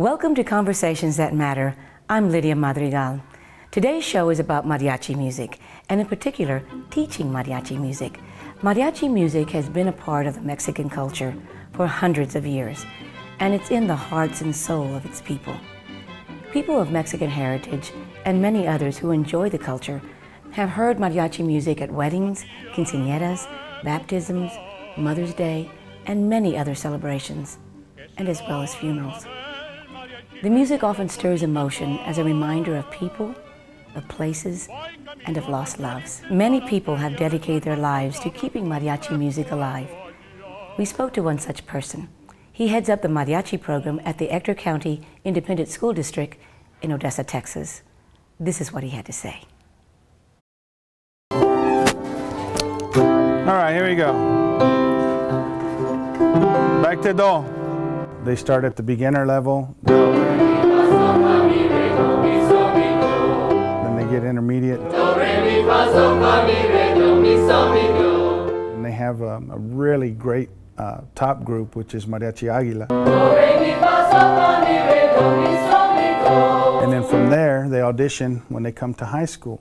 Welcome to Conversations That Matter. I'm Lydia Madrigal. Today's show is about mariachi music, and in particular, teaching mariachi music. Mariachi music has been a part of the Mexican culture for hundreds of years, and it's in the hearts and soul of its people. People of Mexican heritage and many others who enjoy the culture have heard mariachi music at weddings, quinceañeras, baptisms, Mother's Day, and many other celebrations, and as well as funerals. The music often stirs emotion as a reminder of people, of places, and of lost loves. Many people have dedicated their lives to keeping mariachi music alive. We spoke to one such person. He heads up the mariachi program at the Ector County Independent School District in Odessa, Texas. This is what he had to say. All right, here we go. Back to do. They start at the beginner level. Then they get intermediate. And they have a really great top group, which is Mariachi Águila. And then from there, they audition when they come to high school.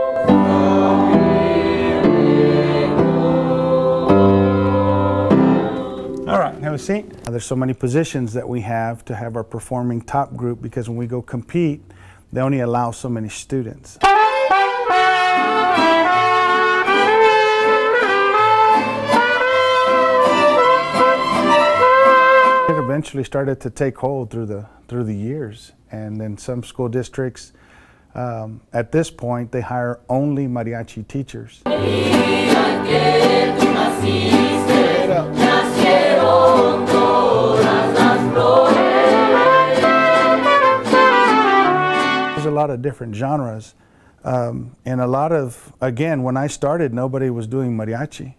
All right, have a seat. There's so many positions that we have to have our performing top group, because when we go compete, they only allow so many students. It eventually started to take hold through the years, and then some school districts, at this point, they hire only mariachi teachers. There's a lot of different genres, and a lot of, again, when I started, nobody was doing mariachi,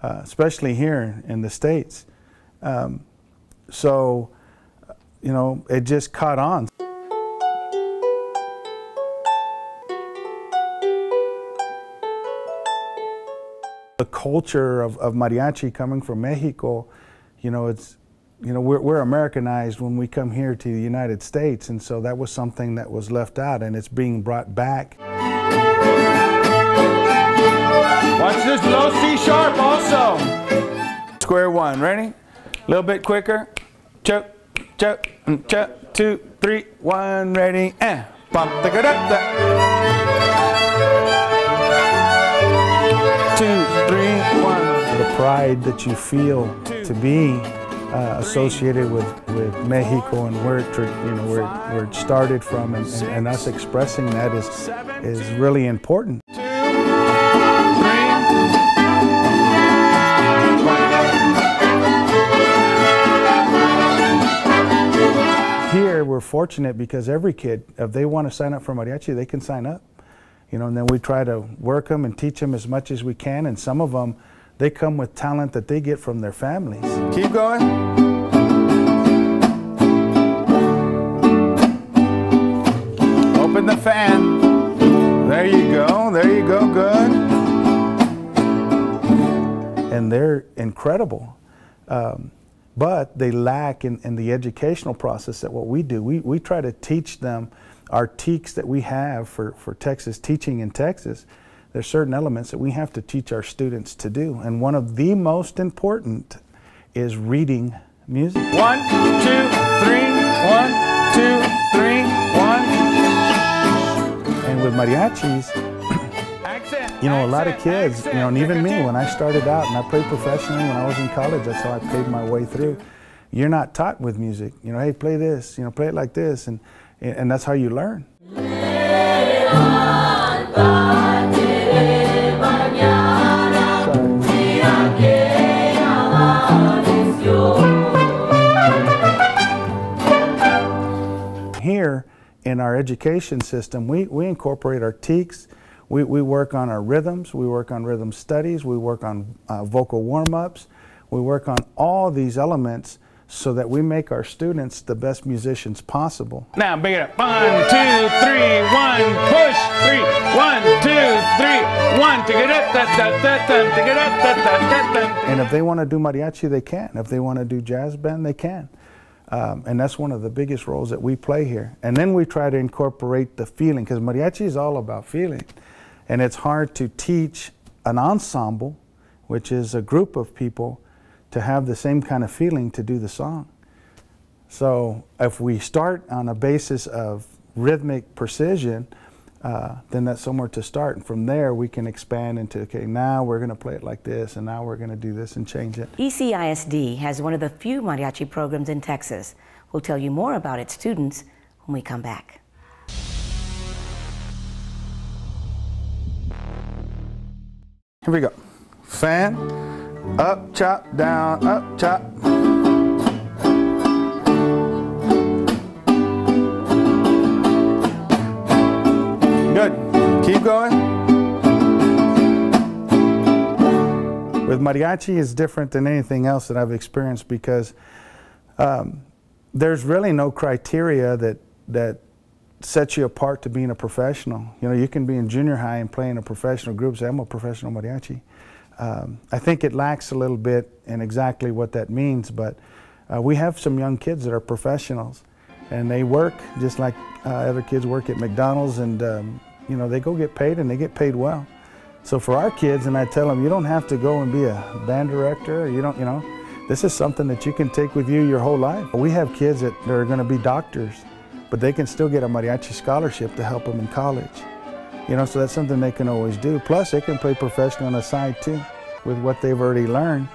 especially here in the States. So, you know, it just caught on. The culture of mariachi coming from Mexico, you know, we're Americanized when we come here to the United States, and so that was something that was left out, and it's being brought back. Watch this low C sharp also. Square one, ready? A little bit quicker. Choke, choke, choke, 2, 3, 1, ready, and bump, da da da. 2, 3, 1. The pride that you feel to be associated with Mexico and where it started from, and us expressing that is really important. 2, 3. Here we're fortunate because every kid, if they want to sign up for mariachi, they can sign up. You know, and then we try to work them and teach them as much as we can, and some of them, they come with talent that they get from their families. Keep going. Open the fan. There you go, good. And they're incredible, but they lack in the educational process at what we do. We try to teach them our teaks that we have for Texas, teaching in Texas. There's certain elements that we have to teach our students to do, and one of the most important is reading music. 1, 2, 3, 1, 2, 3, 1. And with mariachis, you know, a lot of kids, you know, and even me, when I started out and I played professionally when I was in college, that's how I played my way through. You're not taught with music. You know, hey, play this, you know, play it like this, and that's how you learn. Here in our education system, we incorporate our teaks. We work on our rhythms, we work on rhythm studies, we work on vocal warm-ups, we work on all these elements so that we make our students the best musicians possible. Now bring it up. 1, 2, 3, 1, push, 3, 1, 2, 3, 1, and if they want to do mariachi, they can. If they want to do jazz band, they can. And that's one of the biggest roles that we play here. And then we try to incorporate the feeling, because mariachi is all about feeling. And it's hard to teach an ensemble, which is a group of people, to have the same kind of feeling to do the song. So if we start on a basis of rhythmic precision, then that's somewhere to start. And from there, we can expand into, okay, now we're going to play it like this, and now we're going to do this and change it. ECISD has one of the few mariachi programs in Texas. We'll tell you more about its students when we come back. Here we go. Fan, up, chop, down, up, chop. Good. Keep going. With mariachi, it's different than anything else that I've experienced, because there's really no criteria that sets you apart to being a professional. You know, you can be in junior high and play in a professional group, say, I'm a professional mariachi. I think it lacks a little bit in exactly what that means, but we have some young kids that are professionals, and they work just like other kids work at McDonald's, and you know, they go get paid, and they get paid well. So for our kids, and I tell them, you don't have to go and be a band director, you know, this is something that you can take with you your whole life. We have kids that are going to be doctors, but they can still get a mariachi scholarship to help them in college. You know, so that's something they can always do. Plus, they can play professional on the side too, with what they've already learned.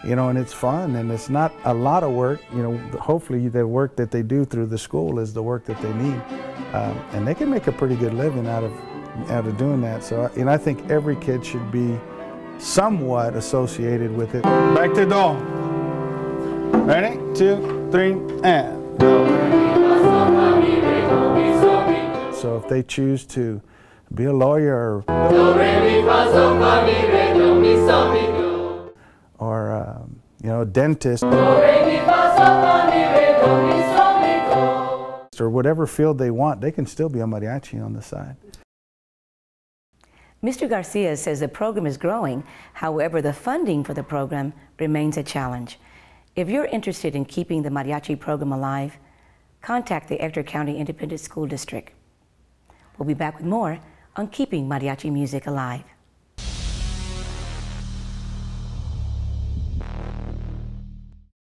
You know, and it's fun, and it's not a lot of work. You know, hopefully the work that they do through the school is the work that they need, and they can make a pretty good living out of doing that. So, you know, I think every kid should be somewhat associated with it. Back to do. Ready? 2, 3, and do. So if they choose to be a lawyer or you know, a dentist, or whatever field they want, they can still be a mariachi on the side. Mr. Garcia says the program is growing. However, the funding for the program remains a challenge. If you're interested in keeping the mariachi program alive, contact the Ector County Independent School District. We'll be back with more on keeping mariachi music alive.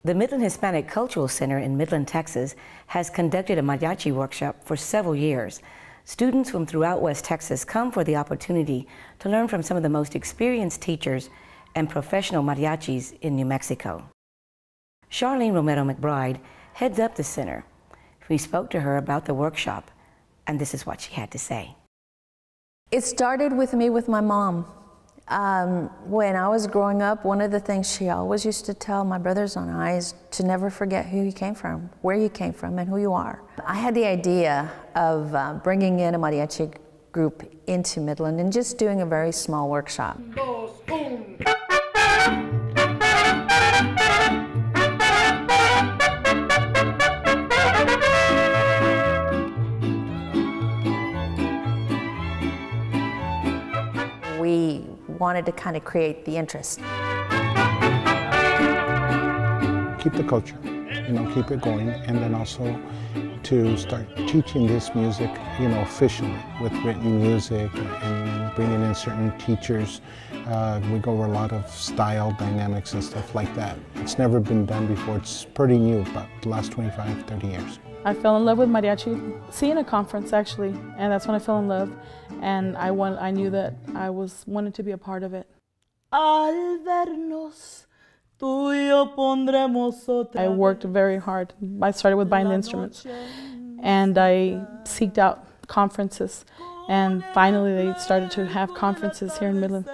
The Midland Hispanic Cultural Center in Midland, Texas, has conducted a mariachi workshop for several years. Students from throughout West Texas come for the opportunity to learn from some of the most experienced teachers and professional mariachis in New Mexico. Charlene Romero McBride heads up the center. We spoke to her about the workshop, and this is what she had to say. It started with me with my mom. When I was growing up, one of the things she always used to tell my brothers and I is to never forget who you came from, where you came from, and who you are. I had the idea of bringing in a mariachi group into Midland and just doing a very small workshop. We wanted to kind of create the interest. Keep the culture, you know, keep it going, and then also to start teaching this music, you know, officially with written music and bringing in certain teachers. We go over a lot of style dynamics and stuff like that. It's never been done before. It's pretty new, about the last 25, 30 years. I fell in love with mariachi, seeing a conference actually, and that's when I fell in love. And I knew that I wanted to be a part of it. I worked very hard. I started with buying the instruments, and I seeked out conferences, and finally they started to have conferences here in Midland.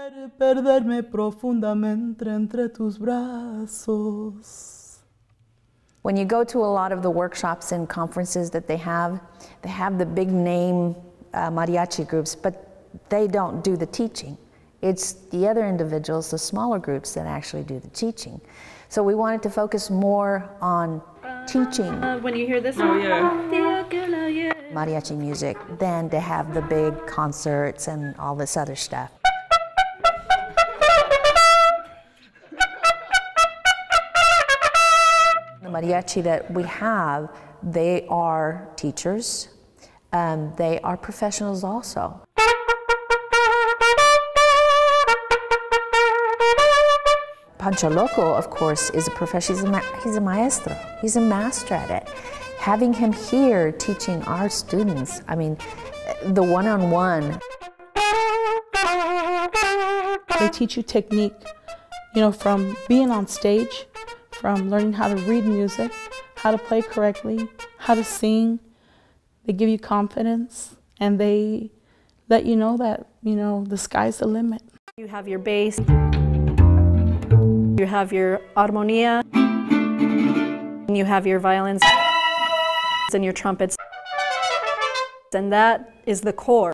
When you go to a lot of the workshops and conferences that they have the big name mariachi groups, but they don't do the teaching. It's the other individuals, the smaller groups, that actually do the teaching. So we wanted to focus more on teaching When you hear this, mariachi music than to have the big concerts and all this other stuff. The mariachi that we have, they are teachers. They are professionals also. Pancho Loco, of course, is a professional. He's a maestro. He's a master at it. Having him here teaching our students, I mean, the one-on-one. They teach you technique, you know, from being on stage, from learning how to read music, how to play correctly, how to sing. They give you confidence, and they let you know that, you know, the sky's the limit. You have your bass, you have your armonía, and you have your violins and your trumpets, and that is the core.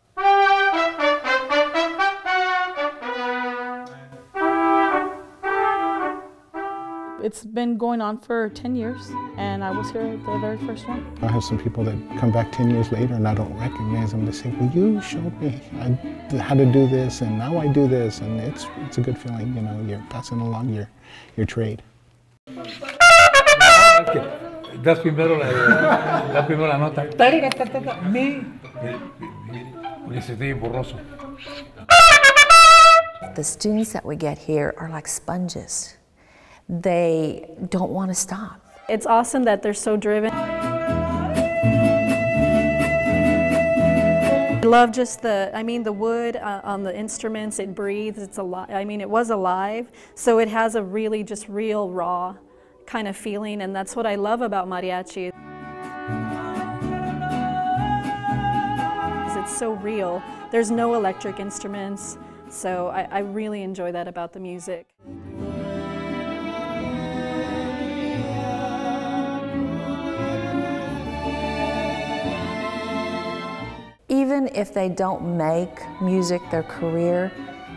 It's been going on for 10 years, and I was here at the very first one. I have some people that come back 10 years later and I don't recognize them. They say, well, you showed me how to do this, and now I do this, and it's a good feeling, you know, you're passing along your trade. Das primero la nota. Porque se te borroso. The students that we get here are like sponges. They don't want to stop. It's awesome that they're so driven. I love just the wood on the instruments, it breathes, it's alive. I mean, it was alive, so it has a really just real, raw kind of feeling, and that's what I love about mariachi. It's so real. There's no electric instruments, so I really enjoy that about the music. Even if they don't make music their career,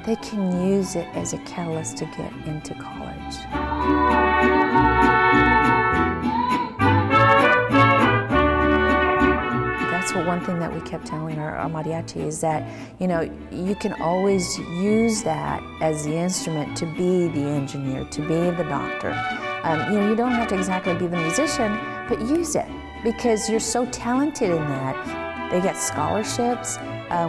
they can use it as a catalyst to get into college. That's one thing that we kept telling our mariachi is that, you know, you can always use that as the instrument to be the engineer, to be the doctor. You know, you don't have to exactly be the musician, but use it because you're so talented in that. They get scholarships.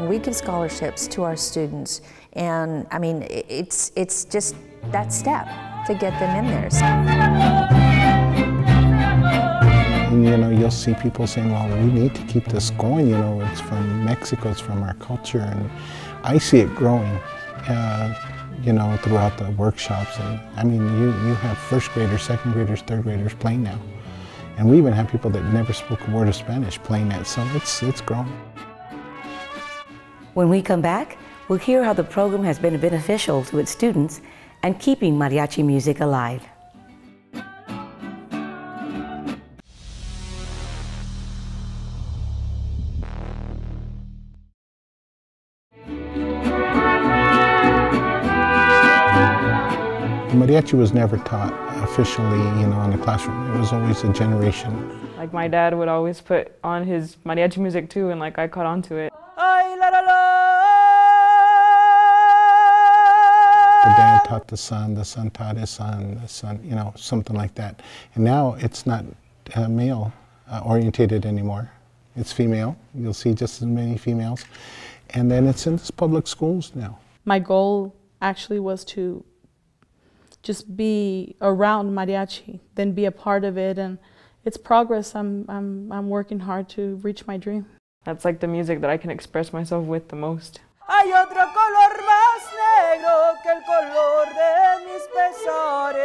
We give scholarships to our students, and I mean, it's just that step to get them in there. And you know, you'll see people saying, "Well, we need to keep this going." You know, it's from Mexico, it's from our culture, and I see it growing. You know, throughout the workshops, and I mean, you have first graders, second graders, third graders playing now. And we even have people that never spoke a word of Spanish playing that, so it's growing. When we come back, we'll hear how the program has been beneficial to its students and keeping mariachi music alive. The mariachi was never taught officially, you know, in the classroom. It was always a generation. Like my dad would always put on his mariachi music too, and like I caught on to it. The dad taught the son taught his son, the son, you know, something like that. And now it's not male orientated anymore. It's female. You'll see just as many females. And then it's in public schools now. My goal actually was to just be around mariachi, then be a part of it, and it's progress. I'm working hard to reach my dream. That's like the music that I can express myself with the most. Hay otro color más negro que el color de mis pesares.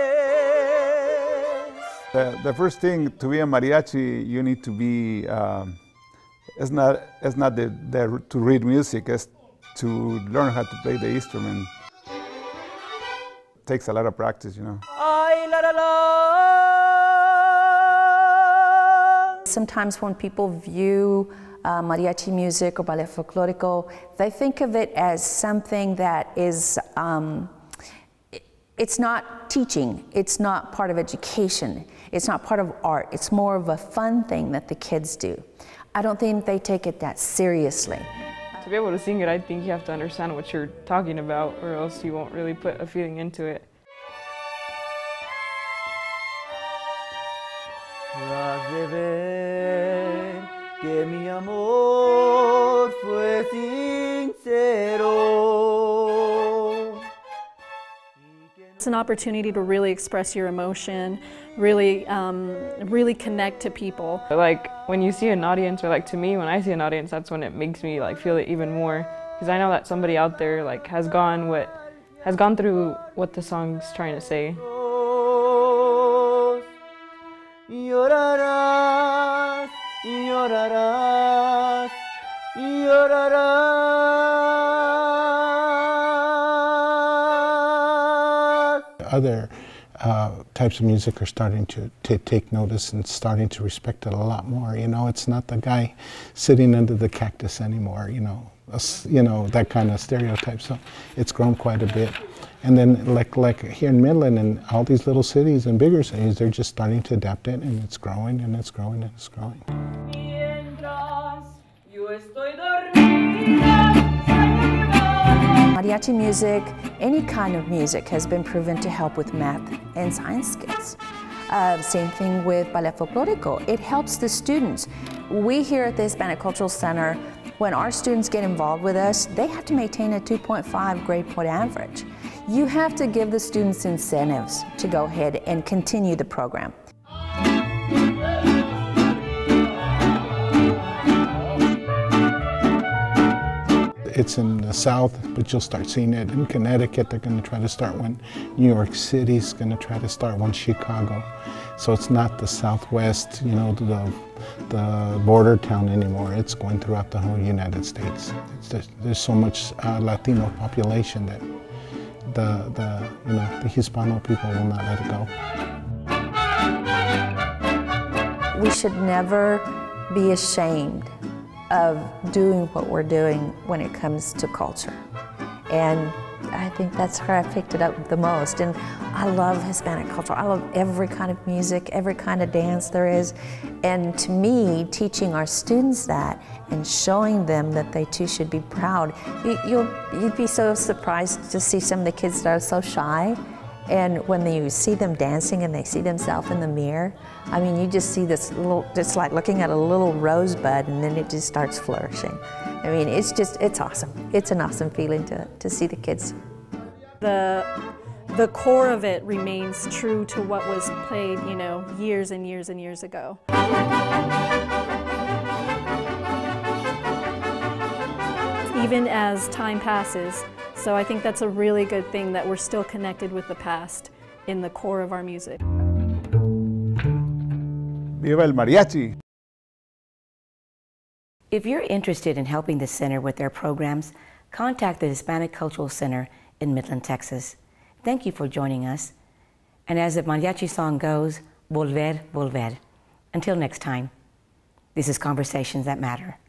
The first thing to be a mariachi, you need to be. It's not to read music. It's to learn how to play the instrument. It takes a lot of practice, you know. Ay, la, la, la. Sometimes when people view mariachi music or ballet folklorico, they think of it as something that is, it's not teaching, it's not part of education, it's not part of art, it's more of a fun thing that the kids do. I don't think they take it that seriously. To be able to sing it, I think you have to understand what you're talking about, or else you won't really put a feeling into it. de ver que mi amor fue sincero. It's an opportunity to really express your emotion, really, really connect to people. Like when you see an audience, or like to me, when I see an audience, that's when it makes me like feel it even more. Because I know that somebody out there like has gone through what the song's trying to say. Llorarás, llorarás, llorarás. Other types of music are starting to take notice and starting to respect it a lot more. You know, it's not the guy sitting under the cactus anymore. You know, that kind of stereotype. So it's grown quite a bit. And then like here in Midland and all these little cities and bigger cities, they're just starting to adapt it, and it's growing and it's growing and it's growing. Mariachi music, any kind of music, has been proven to help with math and science skills. Same thing with ballet folklorico. It helps the students. We here at the Hispanic Cultural Center, when our students get involved with us, they have to maintain a 2.5 grade point average. You have to give the students incentives to go ahead and continue the program. It's in the South, but you'll start seeing it in Connecticut. They're going to try to start one. New York City's going to try to start one. Chicago. So it's not the Southwest, you know, the border town anymore. It's going throughout the whole United States. There's so much Latino population that the Hispano people will not let it go. We should never be ashamed of doing what we're doing when it comes to culture. And I think that's where I picked it up the most. And I love Hispanic culture. I love every kind of music, every kind of dance there is. And to me, teaching our students that and showing them that they too should be proud, you'd be so surprised to see some of the kids that are so shy. And when you see them dancing and they see themselves in the mirror, I mean, you just see this little, just like looking at a little rosebud, and then it just starts flourishing. I mean, it's awesome. It's an awesome feeling to see the kids. The core of it remains true to what was played, you know, years and years and years ago. Even as time passes, so I think that's a really good thing that we're still connected with the past in the core of our music. Viva el mariachi! If you're interested in helping the center with their programs, contact the Hispanic Cultural Center in Midland, Texas. Thank you for joining us. And as the mariachi song goes, volver, volver. Until next time, this is Conversations That Matter.